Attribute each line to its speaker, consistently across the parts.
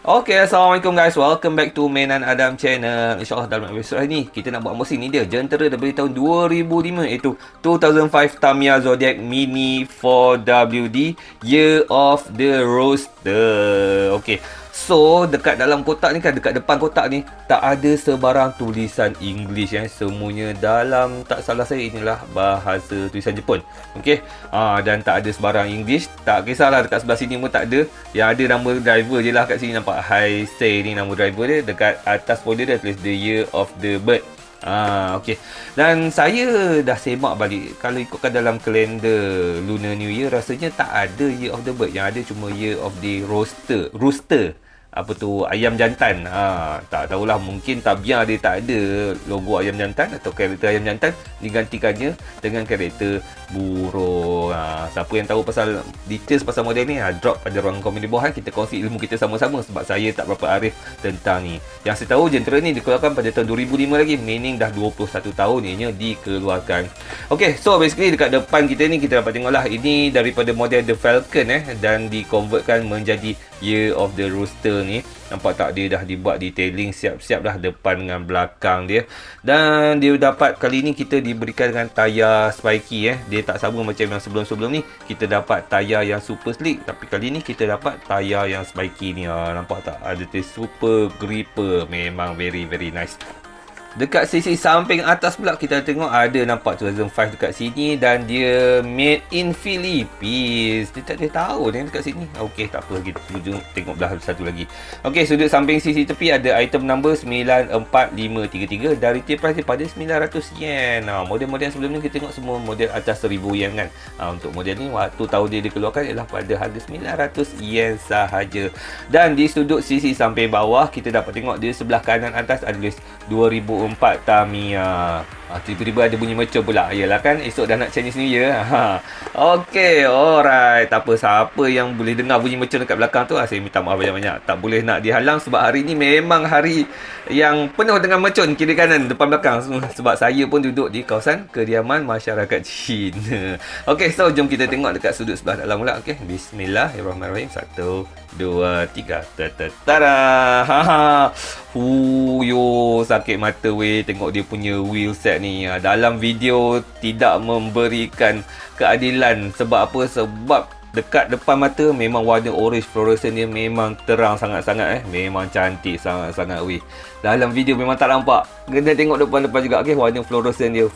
Speaker 1: Okay, Assalamualaikum guys. Welcome back to Mainan Adam Channel. InsyaAllah dalam episode hari ni kita nak buat mesin ni dia jentera daripada tahun 2005, iaitu 2005 Tamiya Zodiac Mini 4WD Year of the Roaster. Okay, so dekat dalam kotak ni kan, dekat depan kotak ni tak ada sebarang tulisan English semuanya dalam, tak salah saya, inilah bahasa tulisan Jepun. Okay, dan tak ada sebarang English. Tak kisahlah, dekat sebelah sini pun tak ada. Yang ada nama driver je lah kat sini. Nampak Heisei ni nama driver dia. Dekat atas folder dia tulis The Year of the Bird. Okay. Dan saya dah semak balik, kalau ikutkan dalam kalender Lunar New Year, rasanya tak ada Year of the Bird. Yang ada cuma Year of the Rooster. Apa tu, ayam jantan. Tak tahulah, mungkin Tamiya dia tak ada logo ayam jantan atau karakter ayam jantan, digantikannya dengan karakter burung. Siapa yang tahu pasal details pasal model ni, drop pada ruangan komen di bawah. Kita kongsi ilmu kita sama-sama, sebab saya tak berapa arif tentang ni. Yang saya tahu, jentera ni dikeluarkan pada tahun 2005 lagi, meaning dah 21 tahun ianya dikeluarkan. Okay, so basically dekat depan kita ni kita dapat tengoklah, ini daripada model The Falcon dan dikonvertkan menjadi Year of the Rooster ni. Nampak tak, dia dah dibuat detailing siap-siap dah depan dengan belakang dia. Dan dia dapat, kali ni kita diberikan dengan tayar spiky. Dia tak sama macam yang sebelum-sebelum ni, kita dapat tayar yang super slick, tapi kali ni kita dapat tayar yang spiky ni. Nampak tak, ada tulis Super Gripper. Memang very nice. Dekat sisi samping atas pula kita tengok ada nampak 2005 dekat sini, dan dia made in Philippines. Dia tak ada tahu dia dekat sini. Okey, tak apa, kita tengok belah satu lagi. Okey, sudut samping sisi tepi ada item number 94533 dari retail price daripada 900 yen. Model-model sebelum ni kita tengok semua model atas 1000 yen kan. Untuk model ni waktu tahun dia dikeluarkan ialah pada harga 900 yen sahaja. Dan di sudut sisi samping bawah kita dapat tengok di sebelah kanan atas ada tulis 2004 Tamiya. Tiba-tiba ada bunyi mercon pula. Yalah kan, esok dah nak Chinese New Year. Okey, alright. Tak apa, siapa yang boleh dengar bunyi mercon dekat belakang tu, saya minta maaf banyak-banyak. Tak boleh nak dihalang, sebab hari ni memang hari yang penuh dengan mercon kiri kanan, depan belakang. Sebab saya pun duduk di kawasan kediaman masyarakat Cina. Okey, so jom kita tengok dekat sudut sebelah dalam pula. Okey, bismillahirrahmanirrahim. 1, 2, 3. Tada. Yo, sakit mata weh tengok dia punya wheel set ni. Dalam video tidak memberikan keadilan. Sebab apa? Sebab dekat depan mata memang warna orange fluorescent dia memang terang sangat-sangat. Memang cantik sangat-sangat weh. Dalam video memang tak nampak. Kena tengok depan-depan juga. Okay, warna fluorescent dia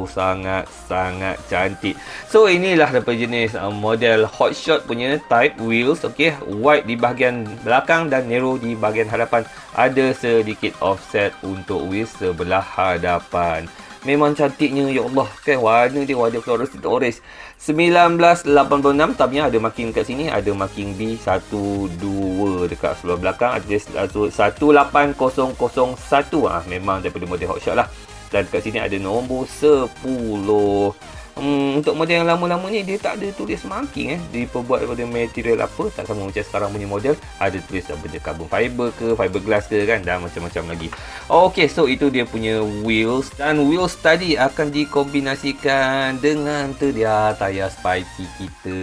Speaker 1: sangat-sangat cantik. So inilah daripada jenis model hotshot punya type wheels. Okay, wide di bahagian belakang dan narrow di bahagian hadapan. Ada sedikit offset untuk wheels sebelah hadapan. Memang cantiknya, ya Allah kan, warna dia warna fluorescent orange. 1986 Tamiya ada marking kat sini, ada marking B12 dekat sebelah belakang, ada 18001. Memang daripada model hotshot lah. Dan dekat sini ada nombor 10. Untuk model yang lama-lama ni dia tak ada tulis marking. Diperbuat daripada material apa, tak sama macam sekarang punya model. Ada tulis benda carbon fiber ke, fiberglass ke kan, dan macam-macam lagi. Okey, so itu dia punya wheels. Dan wheels tadi akan dikombinasikan dengan tayar spiky kita.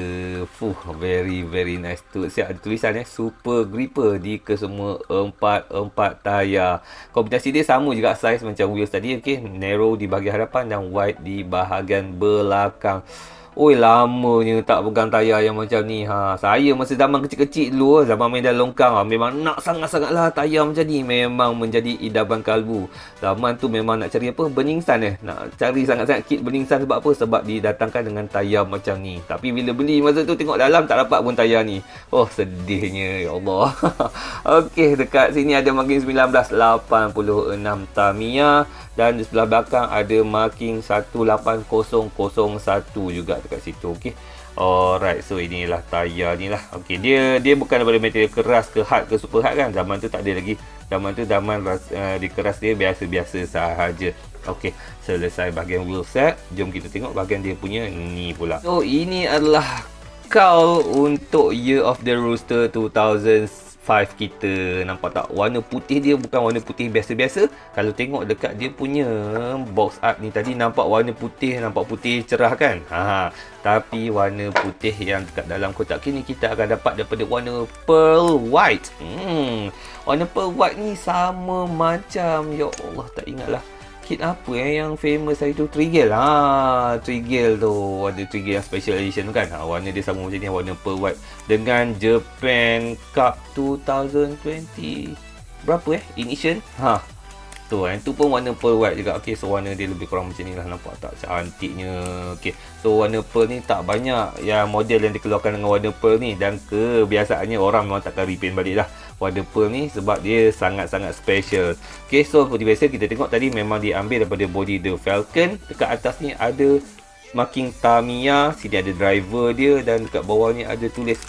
Speaker 1: Very nice. Siap ada tulisan Super Gripper di kesemua empat tayar. Kombinasi dia sama juga size macam wheels tadi. Okey, narrow di bahagian hadapan dan wide di bahagian belakang. Oi, lamanya tak pegang tayar yang macam ni. Saya masa zaman kecil-kecil dulu, zaman main dalam longkang, memang nak sangat-sangatlah tayar macam ni. Memang menjadi idaman kalbu. Zaman tu memang nak cari apa? Beningsan Nak cari sangat-sangat kit beningsan. Sebab apa? Sebab didatangkan dengan tayar macam ni. Tapi bila beli masa tu tengok dalam tak dapat pun tayar ni. Oh, sedihnya, ya Allah. Okey, dekat sini ada marking 1986 Tamiya. Dan di sebelah belakang ada marking 18001 juga dekat situ. Okey. Alright, so inilah tayar ni lah. Okey, dia bukan daripada material keras ke hard ke super hard kan. Zaman tu tak ada lagi. Zaman tu di keras dia biasa-biasa sahaja. Okey, selesai bahagian wheel set. Jom kita tengok bahagian dia punya ni pula. So ini adalah Bakal untuk Year of the Rooster 2005 kita. Nampak tak? Warna putih dia bukan warna putih biasa-biasa. Kalau tengok dekat dia punya box art ni tadi, nampak warna putih, nampak putih cerah kan? Tapi warna putih yang dekat dalam kotak ni kita akan dapat daripada warna pearl white. Warna pearl white ni sama macam, ya Allah tak ingatlah kit apa yang famous hari tu, Trigel. Trigel tu, ada Trigel yang special edition tu kan. Warna dia sama macam ni, warna pearl white dengan Japan Cup 2020 berapa edition. Tu, yang tu pun warna pearl white juga. Okey, so warna dia lebih kurang macam ni lah. Nampak tak cantiknya? Okey, so warna pearl ni tak banyak yang model yang dikeluarkan dengan warna pearl ni, dan kebiasaannya orang memang takkan repaint balik lah warna pearl ni sebab dia sangat-sangat special. Okey, so seperti biasa kita tengok tadi memang diambil daripada body The Falcon. Dekat atas ni ada marking Tamiya, sini ada driver dia, dan dekat bawah ni ada tulis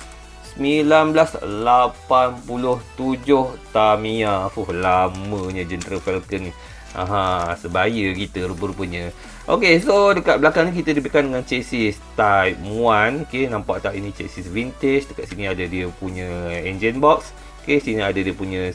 Speaker 1: 1987 Tamiya. Lamanya Jentera Falcon ni. Sebaya kita rupa-rupanya. Okey, so dekat belakang ni kita diberikan dengan chassis Type 1. Okey, nampak tak, ini chassis vintage. Dekat sini ada dia punya engine box. Okey, sini ada dia punya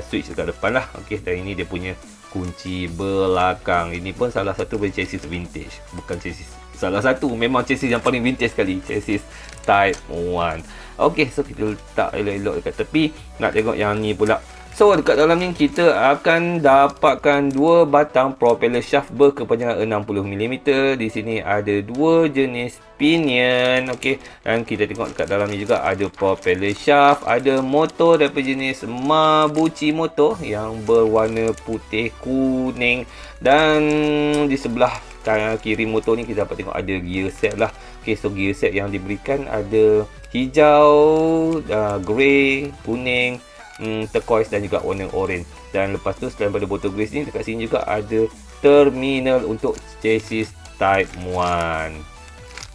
Speaker 1: switch dekat depan lah. Okey, dan ini dia punya kunci belakang. Ini pun salah satu dari chassis vintage. Bukan chassis salah satu, memang chassis yang paling vintage sekali, chassis Type 1. Okey, so kita letak elok-elok dekat tepi. Nak tengok yang ni pula. So dekat dalam ni kita akan dapatkan dua batang propeller shaft berkepanjangan 60mm. Di sini ada dua jenis pinion. Okey, dan kita tengok dekat dalam ni juga ada propeller shaft, ada motor daripada jenis Mabuchi motor yang berwarna putih kuning, dan di sebelah kiri motor ni kita dapat tengok ada gear set lah. Okey, so gear set yang diberikan ada hijau, grey, kuning, turquoise dan juga warna orange. Dan lepas tu selain pada botol grease ni, dekat sini juga ada terminal untuk chassis Type 1.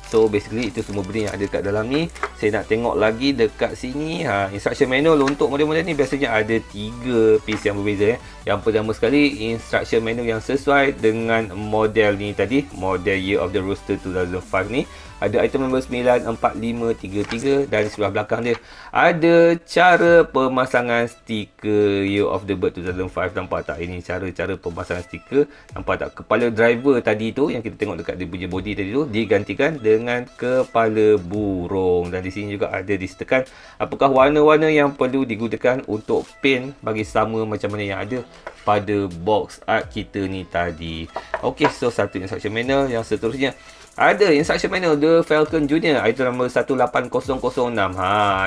Speaker 1: So basically itu semua benda yang ada dekat dalam ni. Saya nak tengok lagi dekat sini. Instruction manual untuk model-model ni biasanya ada 3 piece yang berbeza. Yang pertama sekali, instruction manual yang sesuai dengan model ni tadi, model Year of the Rooster 2005 ni. Ada item number 94533, dan di sebelah belakang dia ada cara pemasangan stiker Year of the Bird 2005. Nampak tak? Ini cara pemasangan stiker. Nampak tak? Kepala driver tadi tu yang kita tengok dekat dia punya body tadi tu digantikan dengan kepala burung. Dan di sini juga ada disertakan apakah warna-warna yang perlu digunakan untuk paint bagi sama macam mana yang ada pada box art kita ni tadi. Okey, so satu instruction manual. Yang seterusnya ada instruction manual The Falcon Junior, item number 18006.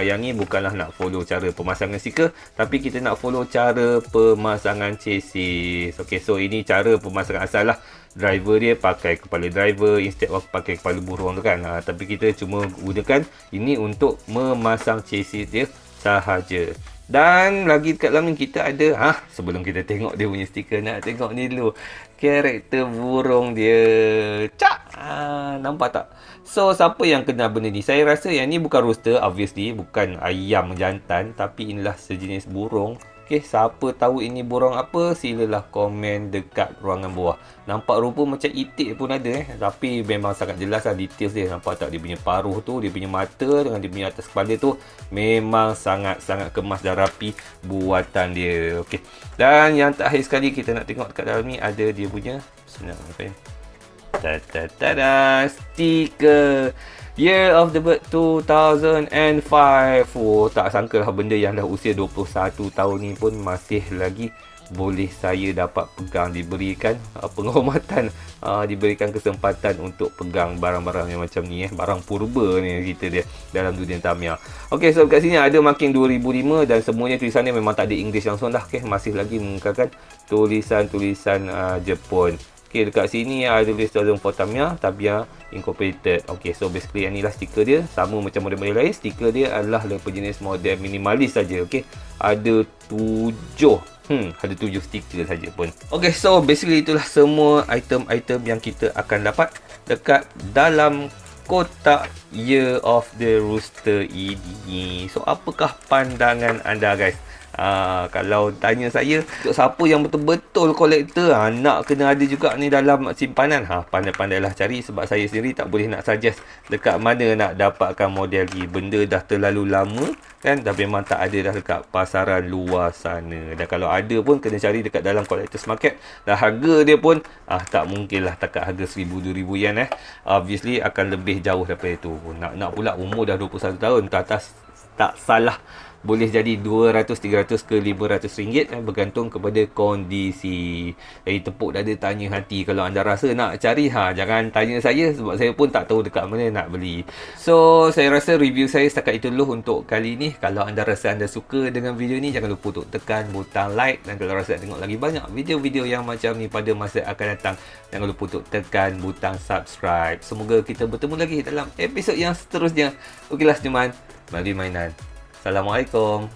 Speaker 1: Yang ni bukanlah nak follow cara pemasangan stiker, tapi kita nak follow cara pemasangan chassis. Okey, so ini cara pemasangan asal lah. Driver dia pakai kepala driver instead of pakai kepala burung tu kan. Tapi kita cuma gunakan ini untuk memasang chassis dia sahaja. Dan lagi dekat dalam ni kita ada, sebelum kita tengok dia punya stiker, nak tengok ni dulu karakter burung dia. Nampak tak? So siapa yang kenal benda ni? Saya rasa yang ni bukan rooster, obviously bukan ayam jantan, tapi inilah sejenis burung. Okey, siapa tahu ini burung apa, silalah komen dekat ruangan bawah. Nampak rupa macam itik pun ada tapi memang sangat jelas lah details dia. Nampak tak, dia punya paruh tu, dia punya mata dengan dia punya atas kepala tu memang sangat-sangat kemas dan rapi buatan dia. Okey, dan yang terakhir sekali kita nak tengok dekat dalam ni ada dia punya stiker Year of the Bird 2005. Tak sangka lah benda yang dah usia 21 tahun ni pun masih lagi boleh saya dapat pegang, diberikan penghormatan, diberikan kesempatan untuk pegang barang-barang yang macam ni, barang purba ni kita dia dalam dunia Tamiya. Okey, so kat sini ada marking 2005 dan semuanya tulisannya memang tak ada English langsung dah. Okey, masih lagi menggunakan tulisan-tulisan Jepun. Okey, dekat sini ada tulis 2004 Tamiya Incorporated. Okey, so basically yang inilah stiker dia. Sama macam model-model lain, stiker dia adalah jenis model minimalis saja. Okey, ada 7 stiker saja pun. Okey, so basically itulah semua item-item yang kita akan dapat dekat dalam kotak Year of the Rooster ini. So apakah pandangan anda guys? Kalau tanya saya, untuk siapa yang betul-betul kolektor, nak kena ada juga ni dalam simpanan. Pandai-pandailah cari, sebab saya sendiri tak boleh nak suggest dekat mana nak dapatkan model ni. Benda dah terlalu lama kan, dah memang tak ada dah dekat pasaran luar sana. Dan kalau ada pun kena cari dekat dalam collector's market. Dan harga dia pun tak mungkin lah takat harga 1000-2000 yen Obviously akan lebih jauh daripada itu. Nak pula umur dah 21 tahun ke atas, tak salah boleh jadi 200, 300 ke 500 ringgit bergantung kepada kondisi. Jadi tepuk dada tanya hati. Kalau anda rasa nak cari, jangan tanya saya, sebab saya pun tak tahu dekat mana nak beli. So saya rasa review saya setakat itu dulu untuk kali ni. Kalau anda rasa anda suka dengan video ni, jangan lupa untuk tekan butang like. Dan kalau rasa nak tengok lagi banyak video-video yang macam ni pada masa akan datang, jangan lupa untuk tekan butang subscribe. Semoga kita bertemu lagi dalam episod yang seterusnya. Okeylah teman, mari mainan. Assalamualaikum.